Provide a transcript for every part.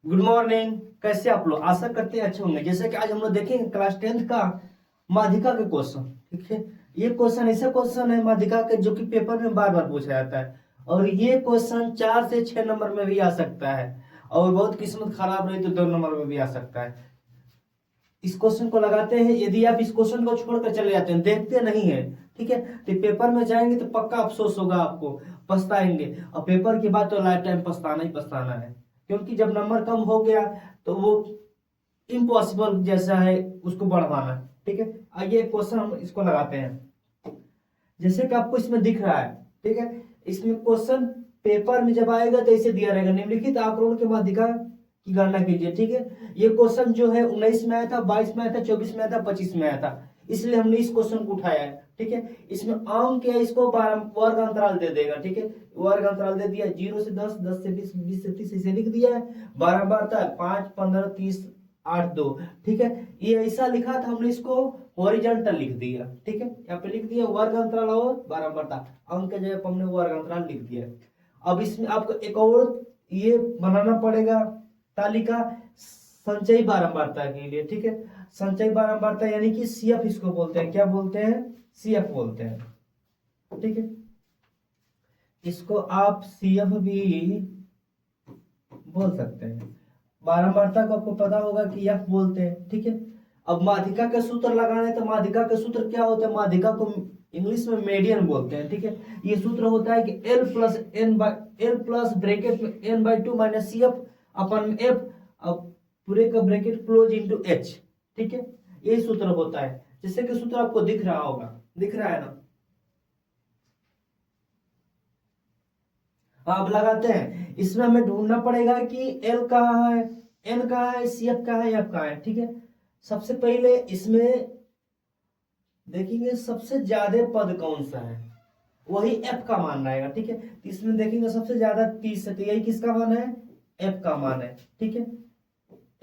Good morning. कैसे आप लोग? आशा करते हैं अच्छे होंगे। जैसे कि आज हम लोग देखेंगे क्लास 10th का माध्यिका के क्वेश्चन। ठीक है, ये क्वेश्चन ऐसा क्वेश्चन है माध्यिका के जो कि पेपर में बार बार पूछा जाता है और ये क्वेश्चन 4 से 6 नंबर में भी आ सकता है और बहुत किस्मत खराब रही तो 2 नंबर में भी आ सकता है। इस क्वेश्चन को लगाते हैं। यदि आप इस क्वेश्चन को छोड़कर चले जाते हैं, देखते नहीं है, ठीक है, तो पेपर में जाएंगे तो पक्का अफसोस होगा, आपको पछताएंगे और पेपर के बाद तो लाइफ टाइम पछताना ही पछताना है। क्योंकि जब नंबर कम हो गया तो वो इम्पॉसिबल जैसा है उसको बढ़वाना। ठीक है, आइए क्वेश्चन हम इसको लगाते हैं। जैसे कि आपको इसमें दिख रहा है, ठीक है, इसमें क्वेश्चन पेपर में जब आएगा तो इसे दिया रहेगा, निम्नलिखित आंकड़ों के माध्यिका की गणना कीजिए। ठीक है, ये क्वेश्चन जो है 19 में आया था, 22 में आया था, 24 में आया था, 25 में आया था, इसलिए हमने इस क्वेश्चन को उठाया है। ठीक है, इसमें अंक क्या, इसको वर्ग अंतराल दे देगा। ठीक है, वर्ग अंतराल दे दिया, 0 से 10, 10 से 20, 20 से 30 इसे लिख दिया है। 12 बार तक 5, 15, 30, 8, 2। ठीक है, ये ऐसा लिखा था हमने, इसको हॉरिजॉन्टल लिख दिया। ठीक है, यहाँ पे लिख दिया वर्ग अंतराल और 12 बार तक, अंक के जगह पर हमने वर्ग अंतराल लिख दिया। अब इसमें आपको एक और ये बनाना पड़ेगा तालिका संचयी बारंबारता के लिए। ठीक है, संचयी बारंबारता यानी कि सीएफ इसको बोलते हैं। क्या बोलते हैं? सीएफ बोलते हैं। ठीक है, इसको आप सीएफ भी बोल सकते हैं। बारंबारता को आपको पता होगा कि एफ बोलते हैं। ठीक है, अब माध्यिका के सूत्र लगाने, तो माध्यिका के सूत्र क्या होते हैं? माध्यिका को इंग्लिश में मीडियन बोलते हैं। ठीक है, ये सूत्र होता है कि एल प्लस ब्रैकेट में N by 2 minus C F upon F, अब पूरे का ब्रैकेट क्लोज इनटू एच। ठीक है, यही सूत्र होता है। जैसे कि सूत्र आपको दिख रहा होगा, दिख रहा है ना? अब लगाते हैं। इसमें हमें ढूंढना पड़ेगा कि एल कहाँ है, एन कहाँ है, सी एफ कहाँ है, एफ कहाँ है। ठीक है, सबसे पहले इसमें देखेंगे सबसे ज्यादा पद कौन सा है, वही एफ का मान रहेगा। ठीक है, तो इसमें देखेंगे सबसे ज्यादा 30 है, तो यही किसका मान है? एफ का मान है। ठीक है,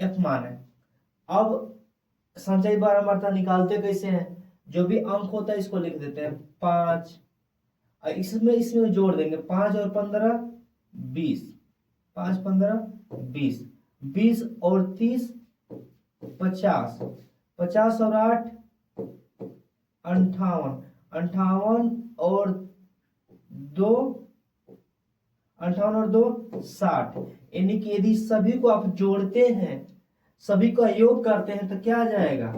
एफ मान है। अब संचयी बारंबारता निकालते कैसे हैं? जो भी अंक होता है इसको लिख देते हैं 5, इसमें इसमें जोड़ देंगे 5 और 15 20, 5 15 20, 20 और 30 50, 50 और 8 58, 58 और 2 58 और 2 60। यानी कि यदि सभी को आप जोड़ते हैं, सभी का योग करते हैं तो क्या आ जाएगा?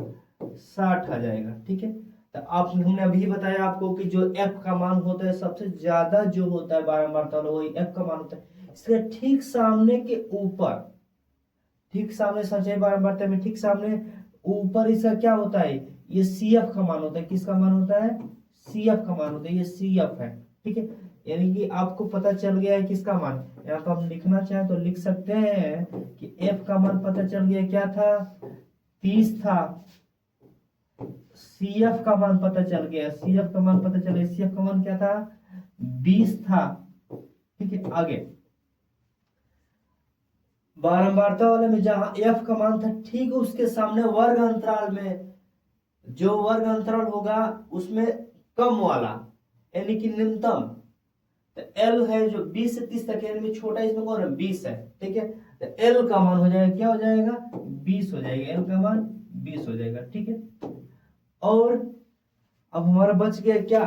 60 आ जाएगा। ठीक है, तो आप हमने अभी बताया आपको कि जो एफ का मान होता है सबसे ज्यादा जो होता है बारंबारता वाला, वही एफ का मान होता है। इसके ठीक सामने के ऊपर, ठीक सामने संचयी बारंबारता में ठीक सामने ऊपर इसका क्या होता है? ये सी एफ का मान होता है। किसका मान होता है? सी एफ का मान होता है, ये सी एफ है। ठीक है, यानी कि आपको पता चल गया है किसका मान। यहाँ पर हम लिखना चाहें तो लिख सकते हैं कि एफ का मान पता चल गया, क्या था? 30 था। सी एफ का मान पता चल गया, सी एफ का मान पता चल गया, सी एफ का मान क्या था? 20 था। ठीक है, आगे बारंबारता वाले में जहां एफ का मान था, ठीक उसके सामने वर्ग अंतराल में जो वर्ग अंतराल होगा उसमें कम वाला यानी कि न्यूनतम, तो एल है जो 20 से 30 तक यानी छोटा, इसमें कौन है? 20 है। ठीक है, तो एल का मान हो जाएगा, क्या हो जाएगा? 20 हो जाएगा, एल का मान 20 हो जाएगा। ठीक है, और अब हमारा बच गया क्या?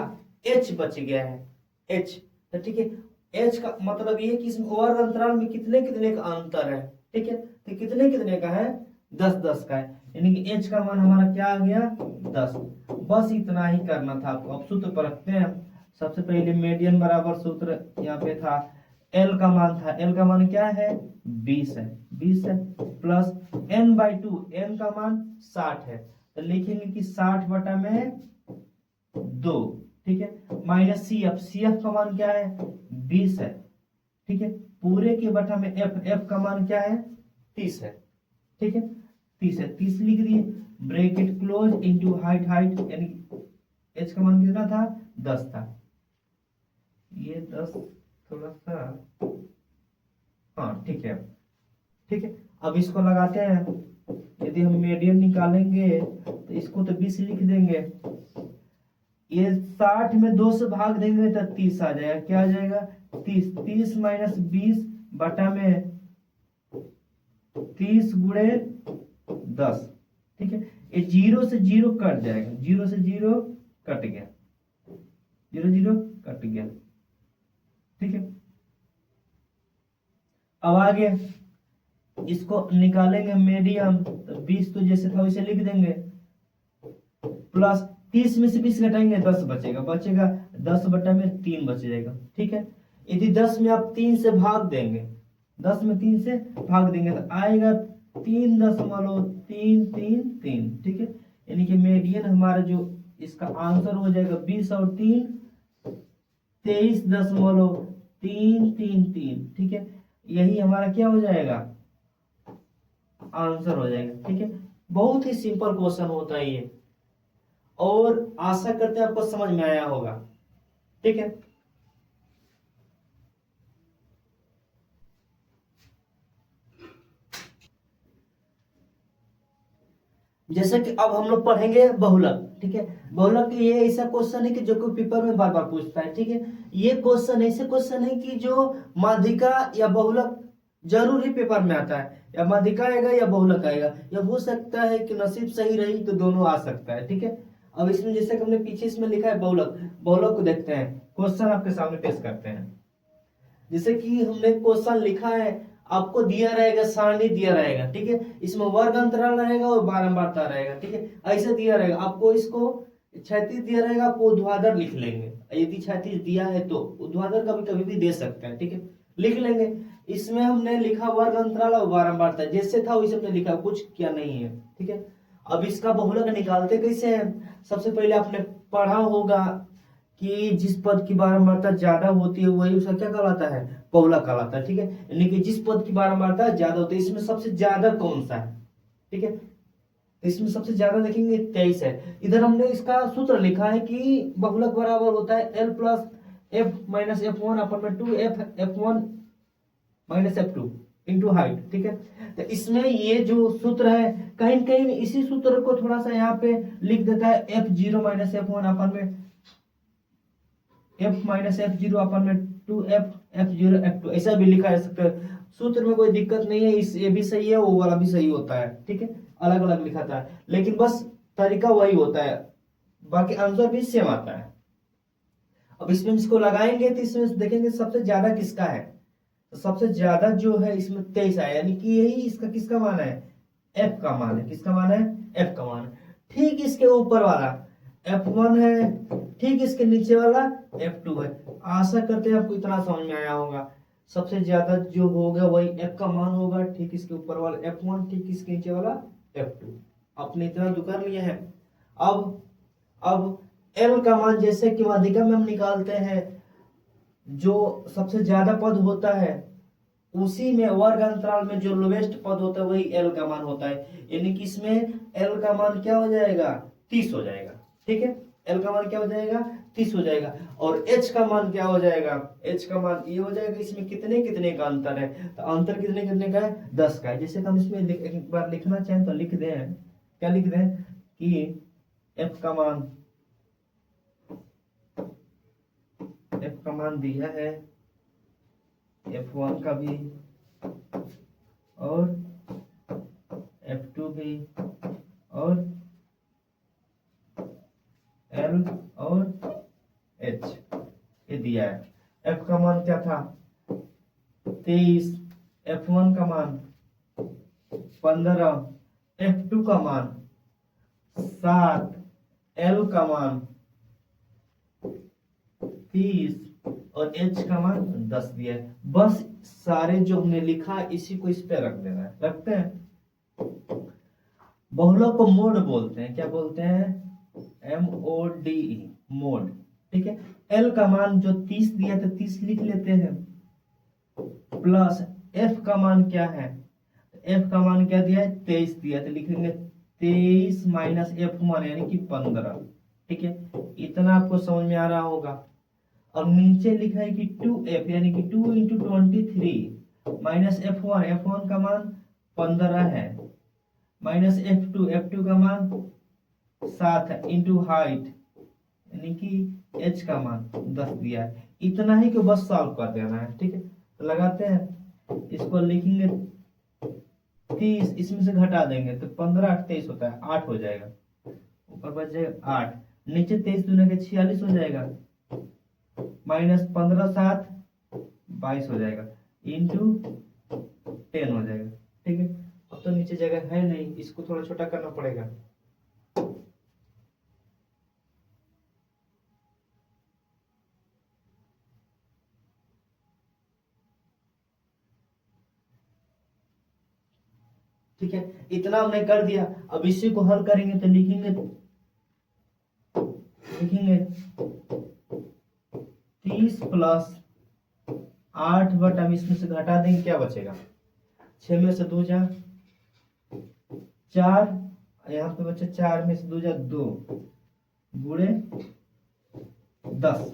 एच बच गया है, एच। तो ठीक है, एच का मतलब ये कि इसमें वर्ग अंतराल में कितने कितने का अंतर है। ठीक है, तो कितने कितने का है? 10 10 का है, यानी कि एच का मान हमारा क्या आ गया? 10। बस इतना ही करना था आपको। अब सूत्र पर रखते हैं। सबसे पहले मीडियन बराबर सूत्र यहाँ पे था, एल का मान था, एल का मान क्या है? 20 है, 20 है, प्लस एन बाई 2, एन का मान 60 है, तो लिखेंगे कि 60 बटा में 2। ठीक है, minus C F, C F का मान क्या है? 20 है। ठीक है, पूरे के बटा में एफ, एफ का मान क्या है? 30 है। ठीक है, 30 है, 30 लिख दिए, bracket close into height, height यानी एच का मान कितना था? 10 था। ये 10 थोड़ा सा, हाँ ठीक है। ठीक है, अब इसको लगाते हैं। यदि हम मीडियन निकालेंगे तो इसको तो 20 लिख देंगे, ये 60 में 2 से भाग देंगे तो 30 आ जाएगा। क्या आ जाएगा? 30, 30 माइनस 20 बटा में 30 गुणे 10, ठीक है। ये 0 से 0 कट जाएगा, 0 से 0 कट गया, 0 0 कट गया, ठीक है। अब आगे इसको निकालेंगे मीडियम, तो 20 तो जैसे था वैसे लिख देंगे, प्लस 30 में से 20 घटाएंगे 10 बचेगा, 10 बटा में 3 बच जाएगा, ठीक है। यदि 10 में आप 3 से भाग देंगे, 10 में 3 से भाग देंगे तो आएगा 3.333, ठीक है। यानी कि मीडियन हमारा जो इसका आंसर हो जाएगा 20 और 3 23.333, ठीक है। यही हमारा क्या हो जाएगा, आंसर हो जाएगा, ठीक है। बहुत ही सिंपल क्वेश्चन होता है ये, और आशा करते हैं आपको समझ में आया होगा, ठीक है। जैसे कि अब हम लोग पढ़ेंगे बहुलक, ठीक है। बहुलक ये ऐसा क्वेश्चन है कि जो कोई पेपर में बार बार पूछता है, ठीक है। ये क्वेश्चन ऐसे क्वेश्चन है कि जो माध्यिका या बहुलक जरूर ही पेपर में आता है, या माध्यिका आएगा या बहुलक आएगा, या हो सकता है कि नसीब सही रही तो दोनों आ सकता है, ठीक है। अब इसमें जैसे कि हमने पीछे इसमें लिखा है बहुलक, बहुलक को देखते हैं, क्वेश्चन आपके सामने पेश करते हैं। जैसे कि हमने क्वेश्चन लिखा है, आपको दिया रहेगा, सारणी दिया रहेगा, ठीक है। इसमें वर्ग अंतराल रहेगा और बारंबारता रहेगा, ठीक है। ऐसे दिया रहेगा आपको, इसको क्षैतिज दिया रहेगा, आपको ऊर्ध्वाधर लिख लेंगे। यदि क्षैतिज दिया है तो ऊर्ध्वाधर कभी कभी भी दे सकते हैं, ठीक है, लिख लेंगे। इसमें हमने लिखा वर्ग अंतराल और बारंबारता, जैसे था वैसे हमने लिखा, कुछ क्या नहीं है, ठीक है। अब इसका बहुलक निकालते कैसे हैं, सबसे पहले आपने पढ़ा होगा कि जिस पद की बारंबारता ज्यादा होती है वही उसका क्या कहलाता है, बहुलक कहलाता है, ठीक है। यानी कि जिस पद की बारंबारता ज्यादा होती है, इसमें सबसे ज्यादा कौन सा है, ठीक है। इसमें सबसे ज्यादा देखेंगे 23 है। इधर हमने इसका सूत्र लिखा है कि बहुलक बराबर होता है L plus F minus F one अपन में 2 F one minus F two into height, ठीक है। तो इसमें ये जो सूत्र है, कहीं कहीं इसी सूत्र को थोड़ा सा यहाँ पे लिख देता है F0 माइनस एफ वन अपन में एफ माइनस एफ जीरो अपन में 2 F0 F2, ऐसा भी लिखा जा सकता है। सूत्र में कोई दिक्कत नहीं है, इस ये भी सही है, वो वाला भी सही होता है, ठीक है। अलग अलग लिखा था, लेकिन बस तरीका वही होता है, बाकी आंसर भी सेम आता है। अब इसमें इसको लगाएंगे तो इसमें देखेंगे सबसे ज्यादा किसका है, तो सबसे ज्यादा जो है इसमें 23 आया, यानी कि यही इसका किसका मान है, एफ का मान है। किसका मान है, एफ का मान है। ठीक इसके ऊपर वाला F1 है, ठीक इसके नीचे वाला F2 है। आशा करते हैं आपको इतना समझ में आया होगा। सबसे ज्यादा जो होगा वही F का मान होगा, ठीक इसके ऊपर वाला F1, ठीक इसके नीचे वाला F2। आपने इतना तो कर लिया है। अब L का मान जैसे कि माध्यिका में हम निकालते हैं, जो सबसे ज्यादा पद होता है उसी में वर्ग अंतराल में जो लोवेस्ट पद होता है वही L का मान होता है। यानी कि इसमें L का मान क्या हो जाएगा, 30 हो जाएगा, ठीक है। L का मान क्या हो जाएगा, 30 हो जाएगा। और H का मान क्या हो जाएगा, H का मान ये हो जाएगा। इसमें कितने कितने का अंतर है, तो अंतर कितने कितने का है, 10 का है। जैसे हम इसमें एक बार लिखना चाहें तो लिख दें, क्या लिख दें कि F का मान दिया है, F1 का भी और F2 भी और L और H ये दिया है। F का मान क्या था 23, F1 का मान 15, F2 का मान 7, L का मान 30 और H का मान 10 दिया है। बस सारे जो हमने लिखा इसी को इस पे रख देना है। रखते हैं। बहुलक को मोड बोलते हैं, क्या बोलते हैं, MODE, मोड, ठीक है। L का मान जो 30 दिया था 30 लिख लेते हैं, प्लस F का मान क्या है, F का मान क्या दिया है 23 दिया, तो लिखेंगे 23 माइनस F1 यानी कि 15, ठीक है। इतना आपको समझ में आ रहा होगा। अब नीचे लिखा है कि 2F यानी कि 2 इंटू 23 माइनस F1 का मान 15 है, माइनस F2 का मान 7 है, इंटू हाइट यानी कि H का मान 10 दिया है। इतना ही को बस सॉल्व कर देना है, ठीक है। तो लगाते हैं, इसको लिखेंगे 30 इसमें से घटा देंगे तो 15 8 23 होता है, 8 हो जाएगा, ऊपर बच जाएगा 8, नीचे 23 दूना के 46 हो जाएगा, माइनस 15 7 22 हो जाएगा, इंटू 10 हो जाएगा। ठीक है, अब तो नीचे जगह है नहीं, इसको थोड़ा छोटा करना पड़ेगा। ठीक है, इतना हमने कर दिया। अब इसी को हल करेंगे तो लिखेंगे 30 प्लस 8 बटा, इसमें से घटा देंगे, क्या बचेगा, 6 में से 2 जा 4, यहाँ पे बच्चा 4 में से 2 जा 2 गुणे 10।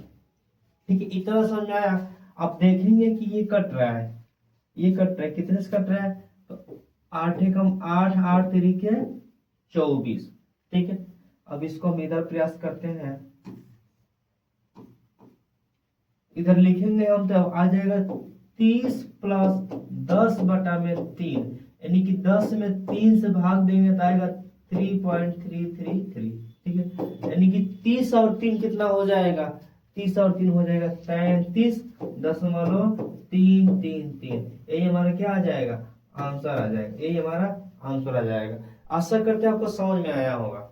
ठीक है, इतना समझ में आया। आप देखेंगे कि ये कट रहा है, ये कट रहा है, कितने से कट रहा है, तो 8 एकम 8 8 तरीके 24। ठीक है, अब इसको हम इधर प्रयास करते हैं, इधर लिखेंगे हम तो आ जाएगा 30 प्लस 10 बटा में 3, यानी कि 10 में 3 से भाग देंगे तो आएगा 3.333। ठीक है, यानी कि 30 और 3 कितना हो जाएगा, 30 और 3 हो जाएगा 33.333। यही हमारा क्या आ जाएगा, आंसर आ जाएगा, यही हमारा आंसर आ जाएगा। आशा करते हैं आपको समझ में आया होगा।